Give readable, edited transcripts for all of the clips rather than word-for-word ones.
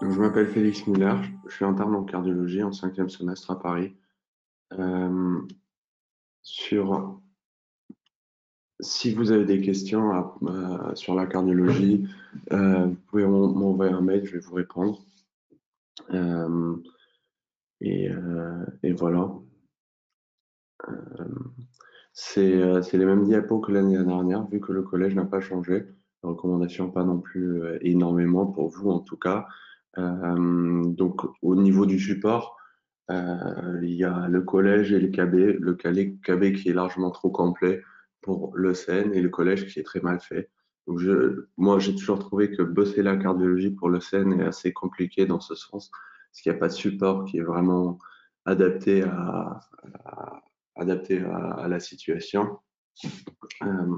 Donc, je m'appelle Félix Muller, je suis interne en cardiologie en 5e semestre à Paris. Euh, sur, Si vous avez des questions sur la cardiologie, vous pouvez m'envoyer un mail, je vais vous répondre. Euh, et voilà. C'est les mêmes diapos que l'année dernière, vu que le collège n'a pas changé. Les recommandations, pas non plus énormément pour vous en tout cas. Donc, au niveau du support, il y a le collège et le KB. Le KB qui est largement trop complet pour le SEN et le collège qui est très mal fait. Donc, moi, j'ai toujours trouvé que bosser la cardiologie pour le SEN est assez compliqué dans ce sens, parce qu'il n'y a pas de support qui est vraiment adapté à la situation. Euh,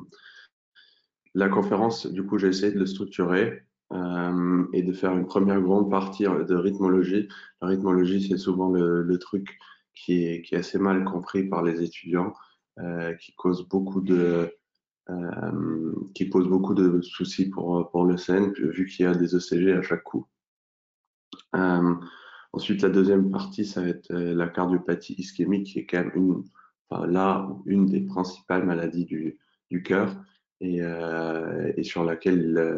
la conférence, du coup, j'ai essayé de le structurer et de faire une première grande partie de rythmologie. La rythmologie, c'est souvent le truc qui est assez mal compris par les étudiants, qui pose beaucoup de soucis pour le SEN, vu qu'il y a des ECG à chaque coup. Euh, Ensuite, la deuxième partie, ça va être la cardiopathie ischémique, qui est quand même une des principales maladies du cœur et sur laquelle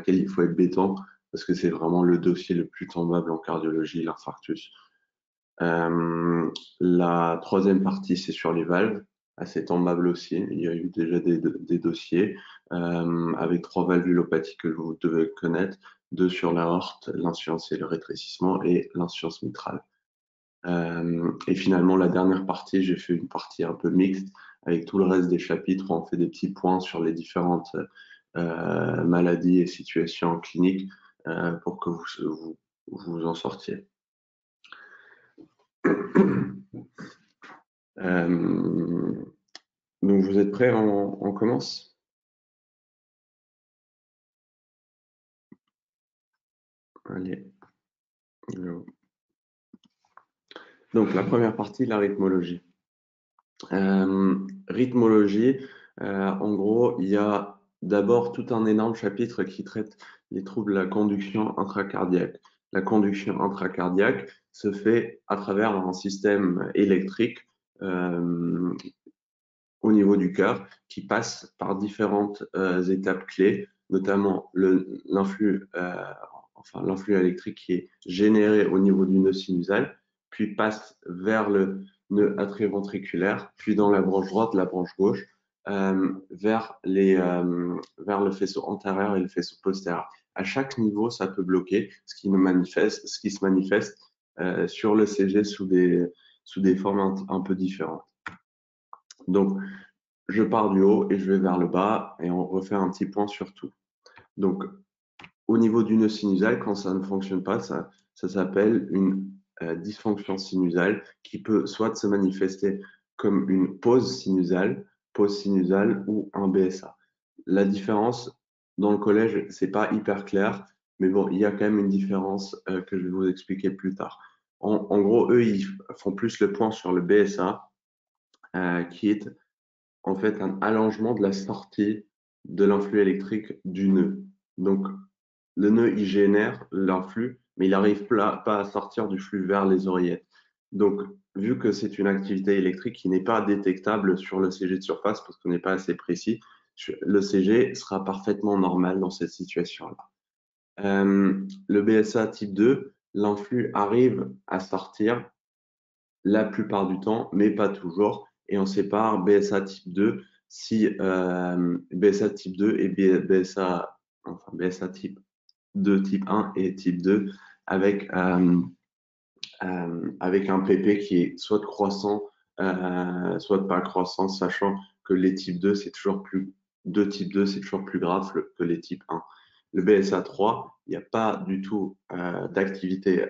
il faut être béton parce que c'est vraiment le dossier le plus tombable en cardiologie, l'infarctus. La troisième partie, c'est sur les valves, assez tombable aussi. Il y a eu déjà des dossiers avec 3 valvulopathies que vous devez connaître, 2 sur l'aorte, l'insuffisance et le rétrécissement et l'insuffisance mitrale. Et finalement, la dernière partie, j'ai fait une partie un peu mixte avec tout le reste des chapitres. On fait des petits points sur les différentes maladies et situations cliniques pour que vous en sortiez. Donc, vous êtes prêts? On commence? Allez. Go. Donc, la première partie, la rythmologie. Rythmologie, en gros, il y a d'abord tout un énorme chapitre qui traite les troubles de la conduction intracardiaque. La conduction intracardiaque se fait à travers un système électrique au niveau du cœur qui passe par différentes étapes clés, notamment l'influx électrique qui est généré au niveau du nœud sinusal, puis passe vers le nœud atrioventriculaire, puis dans la branche droite, la branche gauche, vers le faisceau antérieur et le faisceau postérieur. À chaque niveau, ça peut bloquer, ce qui se manifeste sur le CG sous des formes un peu différentes. Donc, je pars du haut et je vais vers le bas et on refait un petit point sur tout. Donc, au niveau du nœud sinusal, quand ça ne fonctionne pas, ça s'appelle une dysfonction sinusale qui peut soit se manifester comme une pause sinusale ou un BSA. La différence dans le collège, c'est pas hyper clair, mais bon, il y a quand même une différence que je vais vous expliquer plus tard. En gros, eux, ils font plus le point sur le BSA, qui est en fait un allongement de la sortie de l'influx électrique du nœud. Donc, le nœud, il génère l'influx, mais il n'arrive pas à sortir du flux vers les oreillettes. Donc, vu que c'est une activité électrique qui n'est pas détectable sur le CG de surface parce qu'on n'est pas assez précis, le CG sera parfaitement normal dans cette situation-là. Le BSA type 2, l'influx arrive à sortir la plupart du temps, mais pas toujours. Et on sépare BSA type 2 si BSA type 2 et BSA type 2 type 1 et type 2 avec un PP qui est soit de croissant, soit de pas croissant, sachant que les types 2, c'est toujours plus grave que les types 1. Le BSA 3, il n'y a pas du tout d'activité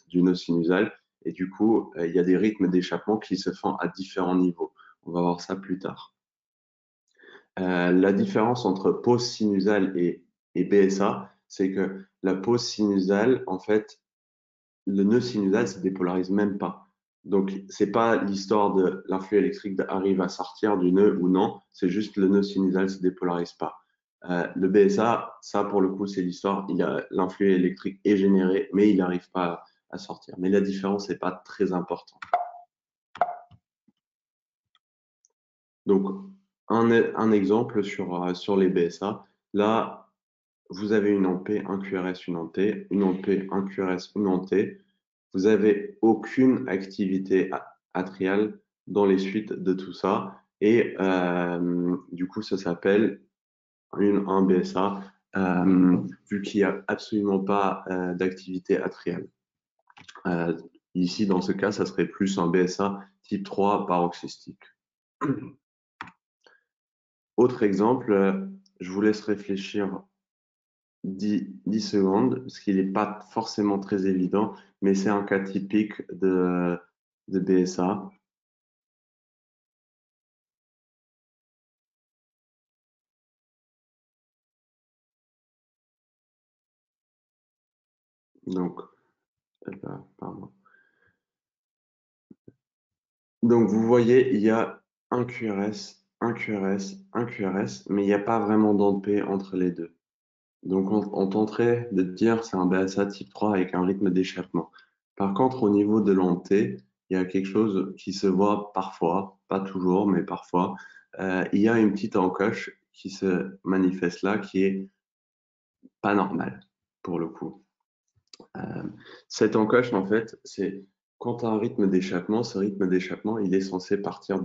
du nœud sinusal et du coup, il y a des rythmes d'échappement qui se font à différents niveaux. On va voir ça plus tard. La différence entre pause sinusale et BSA, c'est que la pause sinusale, en fait, le nœud sinusal se dépolarise même pas. Donc, c'est pas l'histoire de l'influx électrique arrive à sortir du nœud ou non, c'est juste le nœud sinusal se dépolarise pas. Le BSA, ça pour le coup, c'est l'histoire. L'influx électrique est généré, mais il n'arrive pas à sortir. Mais la différence n'est pas très importante. Donc, un exemple sur les BSA. Là, vous avez une AMP, un QRS, une ANT, une AMP, un QRS, une ANT. Vous n'avez aucune activité atriale dans les suites de tout ça. Et du coup, ça s'appelle un BSA, vu qu'il n'y a absolument pas d'activité atriale. Euh, Ici, dans ce cas, ça serait plus un BSA type 3 paroxystique. Autre exemple, je vous laisse réfléchir 10 secondes, parce qu'il n'est pas forcément très évident, mais c'est un cas typique de BSA. Donc, pardon. Donc, vous voyez, il y a un QRS, un QRS, un QRS, mais il n'y a pas vraiment d'AMP entre les deux. Donc, on tenterait de dire c'est un BSA type 3 avec un rythme d'échappement. Par contre, au niveau de l'ANT, il y a quelque chose qui se voit parfois, pas toujours, mais parfois. Il y a une petite encoche qui se manifeste là, qui est pas normale, pour le coup. Euh, Cette encoche, en fait, c'est quand tu as un rythme d'échappement, ce rythme d'échappement, il est censé partir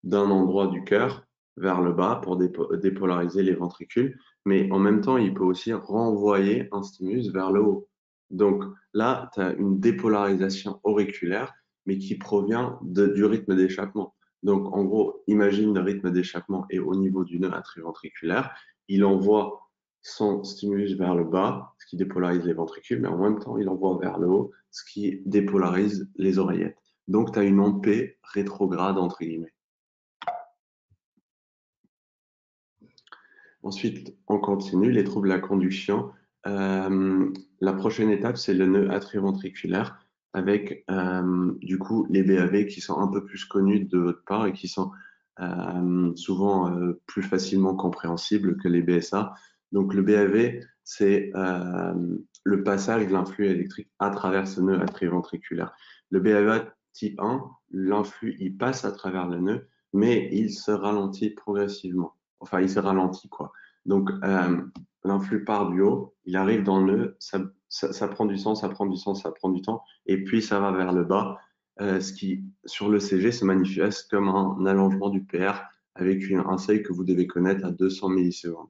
d'un endroit du cœur vers le bas pour dépolariser les ventricules, mais en même temps, il peut aussi renvoyer un stimulus vers le haut. Donc là, tu as une dépolarisation auriculaire, mais qui provient du rythme d'échappement. Donc en gros, imagine le rythme d'échappement est au niveau du nœud atrioventriculaire, il envoie son stimulus vers le bas, ce qui dépolarise les ventricules, mais en même temps, il envoie vers le haut, ce qui dépolarise les oreillettes. Donc, tu as une AMP rétrograde, entre guillemets. Ensuite, on continue, les troubles de la conduction. La prochaine étape, c'est le nœud atrioventriculaire avec du coup les BAV qui sont un peu plus connus de votre part et qui sont souvent plus facilement compréhensibles que les BSA. Donc le BAV, c'est le passage de l'influx électrique à travers ce nœud atrioventriculaire. Le BAV type 1, l'influx, il passe à travers le nœud, mais il se ralentit progressivement. Enfin, il se ralentit, quoi. Donc, l'influx part du haut, il arrive dans le nœud, ça prend du temps, ça prend du temps, ça prend du temps, et puis ça va vers le bas, ce qui, sur le CG, se manifeste comme un allongement du PR avec un seuil que vous devez connaître à 200 millisecondes.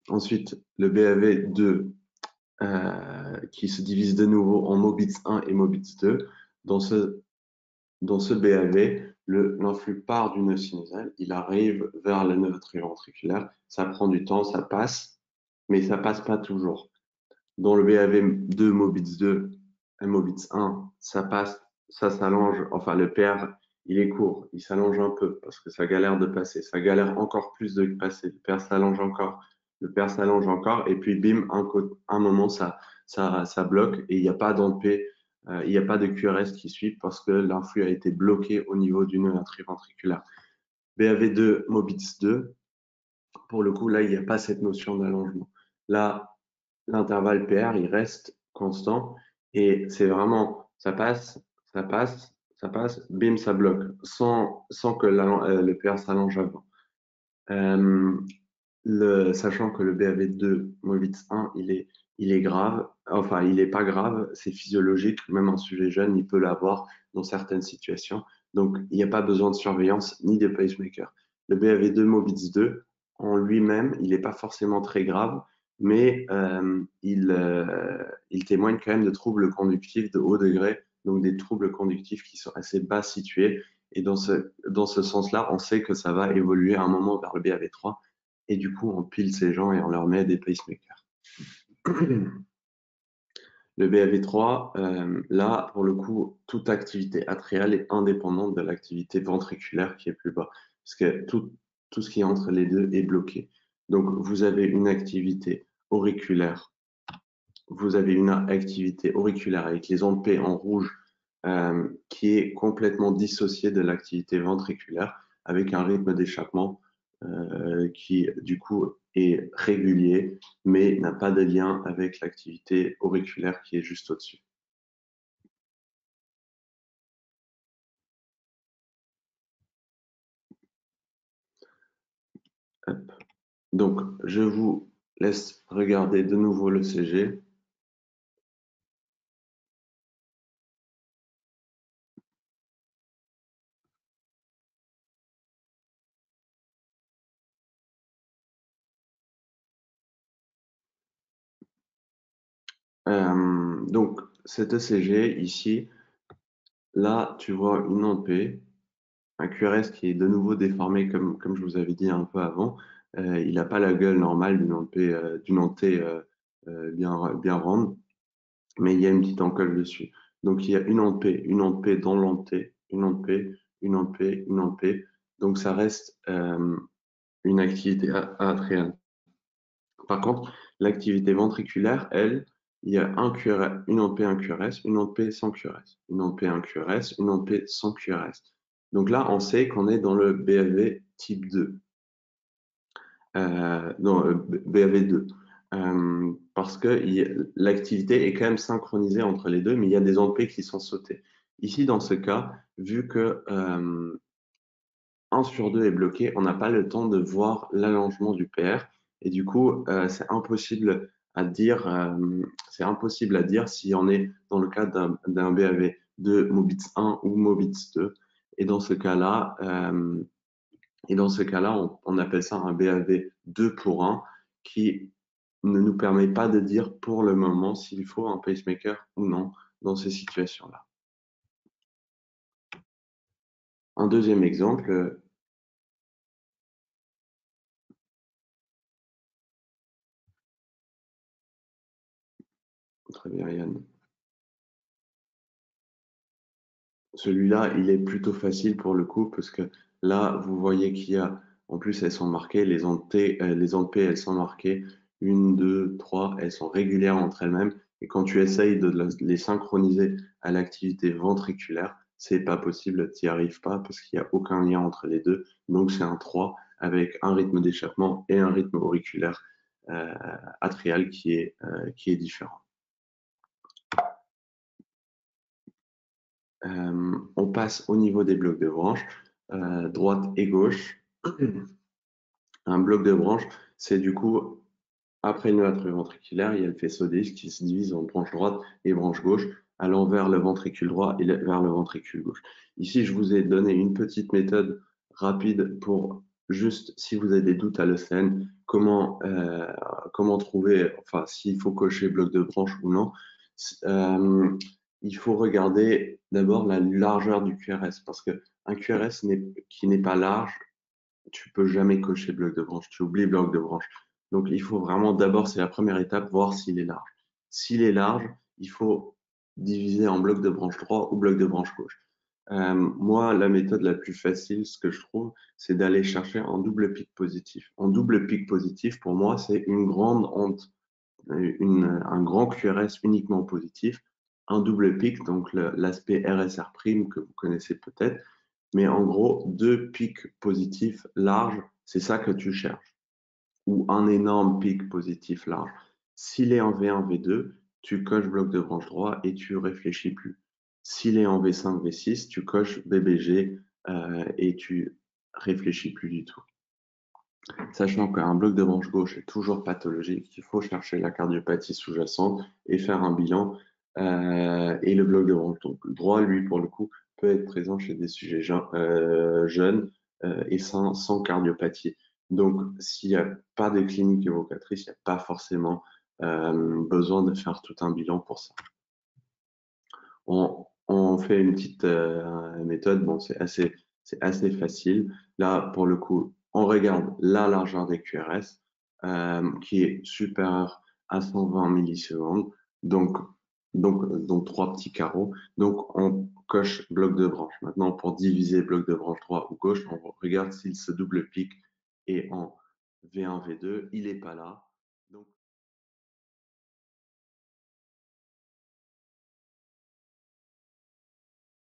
Ensuite, le BAV2 qui se divise de nouveau en Mobitz 1 et Mobitz 2. Dans ce BAV, l'influx part du nœud sinusal, il arrive vers le nœud atrioventriculaire, ça prend du temps, ça passe, mais ça passe pas toujours. Dans le BAV2, Mobitz 2 et Mobitz 1, ça passe, ça s'allonge, enfin le PR, il est court, il s'allonge un peu parce que ça galère de passer, ça galère encore plus de passer, le PR s'allonge encore, le PR s'allonge encore, et puis bim, un moment, ça bloque et il n'y a pas d'AMP, il n'y a pas de QRS qui suit parce que l'influx a été bloqué au niveau du nœud atrioventriculaire. BAV2, Mobitz 2, pour le coup, là, il n'y a pas cette notion d'allongement. Là, l'intervalle PR, il reste constant et c'est vraiment, ça passe, ça passe, ça passe, bim, ça bloque, sans que le PR s'allonge avant. Euh, Sachant que le BAV2 Movitz 1, il est grave, enfin, il n'est pas grave, c'est physiologique, même un sujet jeune, il peut l'avoir dans certaines situations. Donc, il n'y a pas besoin de surveillance ni de pacemaker. Le BAV2 Movitz 2, en lui-même, il n'est pas forcément très grave, mais il témoigne quand même de troubles conductifs de haut degré, donc des troubles conductifs qui sont assez bas situés. Et dans ce sens-là, on sait que ça va évoluer à un moment vers le BAV3 et du coup, on pile ces gens et on leur met des pacemakers. Le BAV3, là, pour le coup, toute activité atriale est indépendante de l'activité ventriculaire qui est plus bas, parce que tout ce qui est entre les deux est bloqué. Donc, vous avez une activité auriculaire, avec les ondes P en rouge qui est complètement dissociée de l'activité ventriculaire avec un rythme d'échappement qui du coup est régulier, mais n'a pas de lien avec l'activité auriculaire qui est juste au-dessus. Hop. Donc, je vous laisse regarder de nouveau le CG. Donc, cet ECG ici, là, tu vois une ANPE, un QRS qui est de nouveau déformé, comme je vous avais dit un peu avant. Il n'a pas la gueule normale d'une ANTE bien ronde, mais il y a une petite encoche dessus. Donc, il y a une ANPE dans l'ANTE, une ANPE, une ANPE, une ANPE. Donc, ça reste une activité atriale. Par contre, l'activité ventriculaire, elle, il y a un QRS, une ANP, un QRS, une ANP sans QRS, une ANP, un QRS, une ANP sans QRS. Donc là, on sait qu'on est dans le BAV type 2. Non, BAV2. Parce que l'activité est quand même synchronisée entre les deux, mais il y a des ANP qui sont sautés. Ici, dans ce cas, vu que 1 sur 2 est bloqué, on n'a pas le temps de voir l'allongement du PR. Et du coup, c'est impossible à dire si on est dans le cadre d'un BAV2 Mobitz 1 ou Mobitz 2. Et dans ce cas-là, on appelle ça un BAV 2 pour 1 qui ne nous permet pas de dire pour le moment s'il faut un pacemaker ou non dans ces situations-là. Un deuxième exemple, très bien Yann. Celui-là, il est plutôt facile pour le coup, parce que là, vous voyez qu'il y a, en plus, elles sont marquées, les ondes P, elles sont marquées, une, deux, trois, elles sont régulières entre elles-mêmes. Et quand tu essayes de les synchroniser à l'activité ventriculaire, c'est pas possible, tu n'y arrives pas, parce qu'il n'y a aucun lien entre les deux. Donc, c'est un 3 avec un rythme d'échappement et un rythme auriculaire euh, atrial qui est différent. On passe au niveau des blocs de branche, droite et gauche. Un bloc de branche, c'est du coup, après le atrio ventriculaire, il y a le faisceau 10 qui se divise en branche droite et branche gauche, allant vers le ventricule droit et vers le ventricule gauche. Ici, je vous ai donné une petite méthode rapide pour juste, si vous avez des doutes à l'ECN, comment trouver, enfin, s'il faut cocher bloc de branche ou non. Euh, il faut regarder d'abord la largeur du QRS, parce qu'un QRS qui n'est pas large, tu peux jamais cocher bloc de branche, tu oublies bloc de branche. Donc il faut vraiment d'abord, c'est la première étape, voir s'il est large. S'il est large, il faut diviser en bloc de branche droit ou bloc de branche gauche. Moi, la méthode la plus facile, ce que je trouve, c'est d'aller chercher un double pic positif. En double pic positif, pour moi, c'est une grande honte, un grand QRS uniquement positif, un double pic, donc l'aspect RSR' que vous connaissez peut-être, mais en gros, deux pics positifs larges, c'est ça que tu cherches. Ou un énorme pic positif large. S'il est en V1, V2, tu coches bloc de branche droit et tu réfléchis plus. S'il est en V5, V6, tu coches BBG et tu réfléchis plus du tout. Sachant qu'un bloc de branche gauche est toujours pathologique, il faut chercher la cardiopathie sous-jacente et faire un bilan. Et le bloc de branche droit, lui, pour le coup, peut être présent chez des sujets jeunes et sans cardiopathie. Donc, s'il n'y a pas de clinique évocatrice, il n'y a pas forcément besoin de faire tout un bilan pour ça. On fait une petite méthode, bon, c'est assez facile. Là, pour le coup, on regarde la largeur des QRS qui est supérieure à 120 millisecondes, donc trois petits carreaux. Donc, on coche bloc de branche. Maintenant, pour diviser bloc de branche droit ou gauche, on regarde s'il se double pic et en V1, V2, il n'est pas là.